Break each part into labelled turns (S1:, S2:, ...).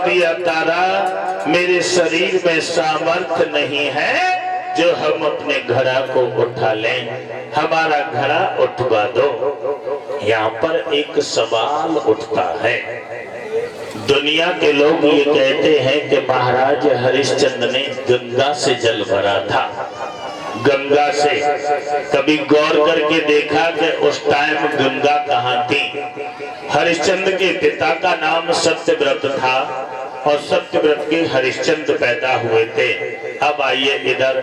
S1: दिया तारा, मेरे शरीर में सामर्थ्य नहीं है जो हम अपने घड़ा को उठा लें, हमारा घड़ा उठवा दो। यहाँ पर एक सवाल उठता है। दुनिया के लोग ये कहते हैं कि महाराज हरिश्चंद्र ने गंगा से जल भरा था। गंगा से कभी गौर करके देखा कि उस टाइम गंगा कहाँ थी? हरिश्चंद्र के पिता का नाम सत्यव्रत था और सत्यव्रत के हरिश्चंद्र पैदा हुए थे। अब आइए इधर,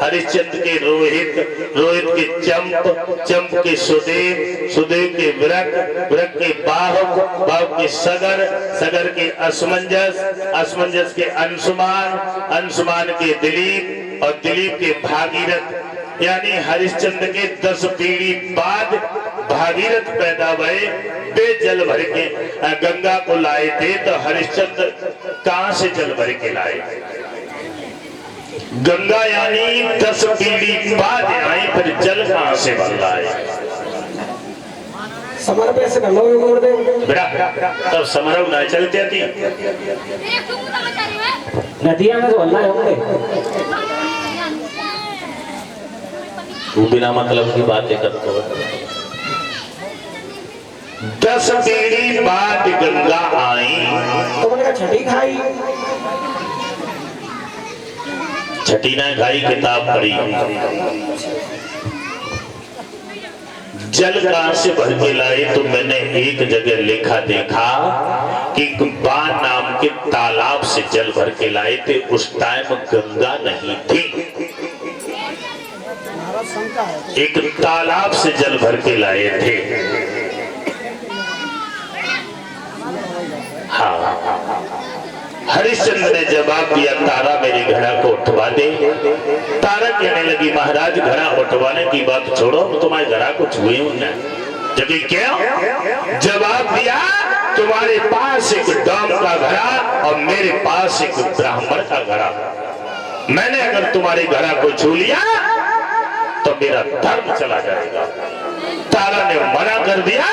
S1: हरिश्चंद्र के रोहित, रोहित के चंप, चंप के सुदेव, सुदेव के विरक, विरक के बाहुक, बाहुक के सगर, सगर के असमंजस, असमंजस के अंशुमान, अंशुमान के दिलीप और दिलीप के भागीरथ। यानी हरिश्चंद्र के 10 पीढ़ी बाद भागीरथ पैदा हुए। वे जल भर के गंगा को लाए थे। तो हरिश्चंद्र कहां से जल भर के लाए? गंगा यानी 10 पीढ़ी बाद आई, फिर जल कहां से भर लाए?
S2: समर से मोड़ दे
S1: बेटा, तब समरव ना चलती थी
S2: नदिया में, तो अल्लाह होंगे
S1: तू बिना मतलब की बातें करते हो। 10 पीढ़ी बाद गंगा आई
S2: तो मैंने कहा छठी खाई,
S1: छठी ना खाई, किताब पढ़ी। जल कहां से भर के लाए? तो मैंने एक जगह लिखा देखा कि बाण नाम के तालाब से जल भर के लाए थे। उस टाइम गंगा नहीं थी, एक तालाब से जल भर के लाए थे। हाँ, हरिश्चंद्र ने जवाब दिया, तारा मेरे घड़ा को उठवा दे। तारा कहने लगी, महाराज घड़ा उठवाने की बात छोड़ो, तुम्हारे घड़ा को छुए उन्हें। जबकि क्या जवाब दिया, तुम्हारे पास एक डाम का घड़ा और मेरे पास एक ब्राह्मण का घड़ा। मैंने अगर तुम्हारे घड़ा को छू लिया तो मेरा धर्म चला जाएगा। तारा ने मना कर दिया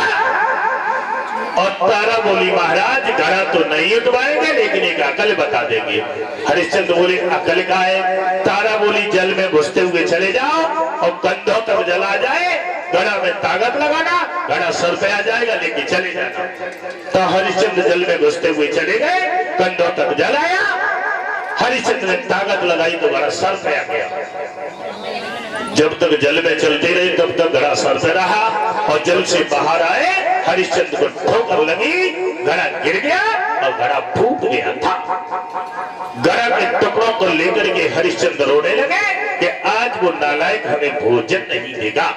S1: और तारा बोली, महाराज घड़ा तो नहीं उठवाएंगे, लेकिन एक अकल बता देंगे। हरिश्चंद्र बोले, अकल का है? तारा बोली, जल में घुसते हुए चले जाओ और कंधों तक जल आ जाए, घड़ा में ताकत लगाना, घड़ा सर पे आ जाएगा, लेके चले जाना। तो हरिश्चंद्र जल में घुसते हुए चले गए, कंधों तक जल आया। हरिश्चंद्र ने ताकत लगाई तो घड़ा सर पे आ गया। जब तक जल में चलते रहे तब तक घड़ा सर पे रहा और जल से बाहर आए, हरिश्चंद्र को ठोकर लगी, घड़ा गिर गया और घड़ा फूट गया था। घड़ा के टुकड़ों को लेकर के हरिश्चंद्र रोने लगे कि आज वो नालायक हमें भोजन नहीं देगा।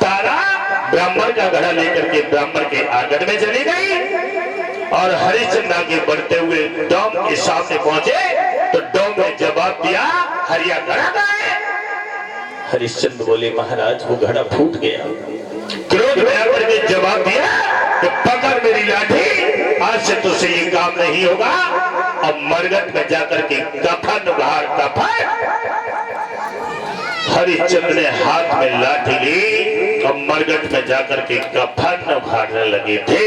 S1: तारा ब्राह्मण का घड़ा लेकर के ब्राह्मण के आंगन में चली गई और हरिश्चंद्र आगे बढ़ते हुए डोम के सामने पहुंचे तो डोम ने जवाब दिया, हरिया घड़ा का है। हरिश्चंद्र बोले, महाराज वो घड़ा फूट गया। क्रोध में आकर के जवाब दिया कि पकड़ मेरी लाठी, आज से तुझसे ये काम नहीं होगा। अब मरघट में जाकर के कफन बाहर कफन। हरिश्चंद्र ने हाथ में लाठी ली और मरघट में जाकर के कफन बाहरने लगे थे।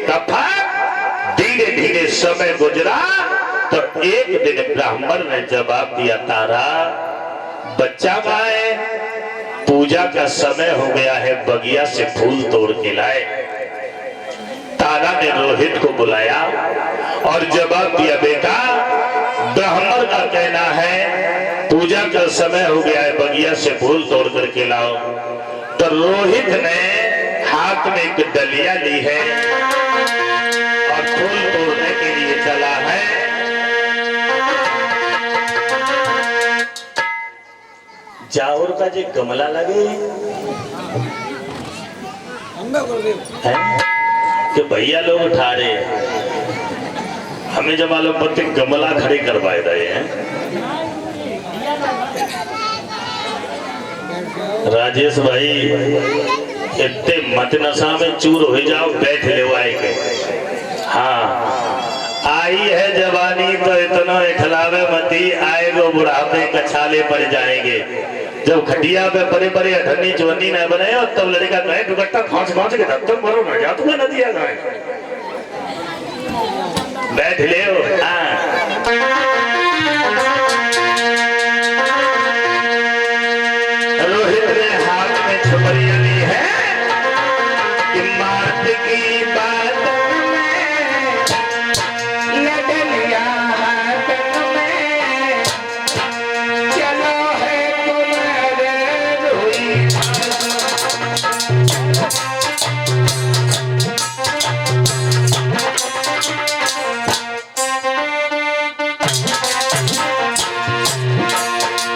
S1: कफन धीरे धीरे समय गुजरा तो एक दिन ब्राह्मण ने जवाब दिया, तारा बच्चा कहाँ है? पूजा का समय हो गया है, बगिया से फूल तोड़ के लाए। तारा ने रोहित को बुलाया और जवाब दिया, बेटा ब्राह्मण का कहना है पूजा का समय हो गया है, बगिया से फूल तोड़ करके लाओ। तो रोहित ने हाथ में एक डलिया ली है और फूल तोड़ने के लिए चला है। जाओर का जो गमला लगे है कि भैया लोग उठा रहे हैं, हमें जब मालूम पड़ते गमला खड़े करवाए रहे हैं। राजेश भाई इतने मत नशा में चूर हो जाओ, बैठ ले आए के। हाँ, आई है जवानी तो इतना इठलावे मती, आएगो बुढ़ापे कछाले पड़ जाएंगे। जब खटिया पे बड़े बड़े अठन्नी चवन्नी न बने और तब लड़का कहे दुपट्टा खांच खांच के तब तक मरो न जा तुम्हें नदिया गाए। बैठ ले हाँ